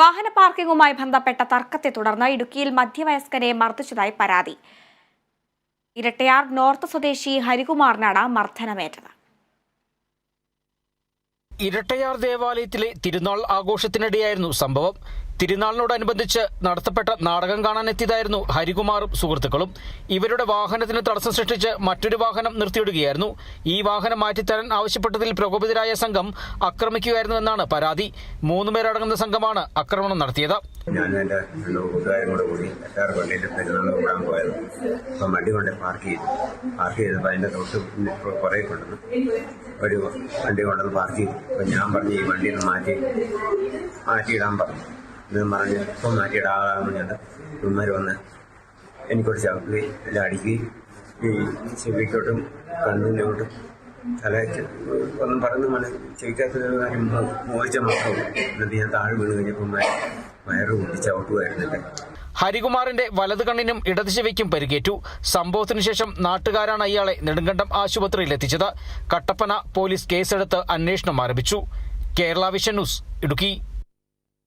വാഹന പാർക്കിംഗുമായി ബന്ധപ്പെട്ട തർക്കത്തെ തുടർന്ന് ഇടുക്കിയിൽ മധ്യവയസ്കനെ മർദ്ദിച്ചതായി പരാതി. ഇരട്ടയാർ നോർത്ത് സ്വദേശി ഹരികുമാറിനാണ് മർദ്ദനമേറ്റത്. ഇരട്ടയാർ ദേവാലയത്തിലെ തിരുനാൾ ആഘോഷത്തിനിടെയായിരുന്നു സംഭവം. തിരുനാളിനോടനുബന്ധിച്ച് നടത്തപ്പെട്ട നാടകം കാണാനെത്തിയതായിരുന്നു ഹരികുമാറും സുഹൃത്തുക്കളും. ഇവരുടെ വാഹനത്തിന് തടസ്സം സൃഷ്ടിച്ച് മറ്റൊരു വാഹനം നിർത്തിയിടുകയായിരുന്നു. ഈ വാഹനം മാറ്റിത്തരാൻ ആവശ്യപ്പെട്ടതിൽ പ്രകോപിതരായ സംഘം ആക്രമിക്കുകയായിരുന്നുവെന്നാണ് പരാതി. 3 പേരടങ്ങുന്ന സംഘമാണ് ആക്രമണം നടത്തിയത്. ഞാൻ എൻ്റെ കൂട്ടുകാരും കൂടെ കൂടി എട്ടാർ പള്ളിയിൽ പെരുന്നാൾ കൂടാൻ പോയത്. അപ്പം വണ്ടി കൊണ്ട് പാർക്ക് ചെയ്തപ്പോൾ അതിൻ്റെ തൊട്ട് പുറകെ കൊണ്ടുവന്നു ഒരു വണ്ടി കൊണ്ടുവന്ന് പാർക്ക് ചെയ്തു. അപ്പം ഞാൻ പറഞ്ഞു ഈ വണ്ടിയിൽ നിന്ന് മാറ്റിയിടാൻ പറഞ്ഞു. ഇതെന്ന് പറഞ്ഞ് ഇപ്പം മാറ്റിയിടാകാമെന്ന് പറഞ്ഞിട്ട് ഇവന്മാർ വന്ന് എനിക്കൊരു ചവിട്ടി എല്ലാം അടിക്കുകയും ഈ ചെവിക്കോട്ടും കണ്ണിനോട്ടും തലയ്ക്ക് ഒന്നും പറഞ്ഞ് ചെവിക്കകത്ത് കാര്യം മോഹിച്ച മാത്രമേ. എന്നിട്ട് ഞാൻ താഴെ വീണ് കഴിഞ്ഞപ്പോൾ വയറ് കൂട്ടി ചവിട്ടുമായിരുന്നില്ല. ഹരികുമാറിന്റെ വലത് കണ്ണിനും ഇടത് ചെവിക്കും പരിക്കേറ്റു. സംഭവത്തിനു ശേഷം നാട്ടുകാരാണ് ഇയാളെ നെടുങ്കണ്ടം ആശുപത്രിയിൽ എത്തിച്ചത്. കട്ടപ്പന പോലീസ് കേസെടുത്ത് അന്വേഷണം ആരംഭിച്ചു. Kerala vision news, Idukki.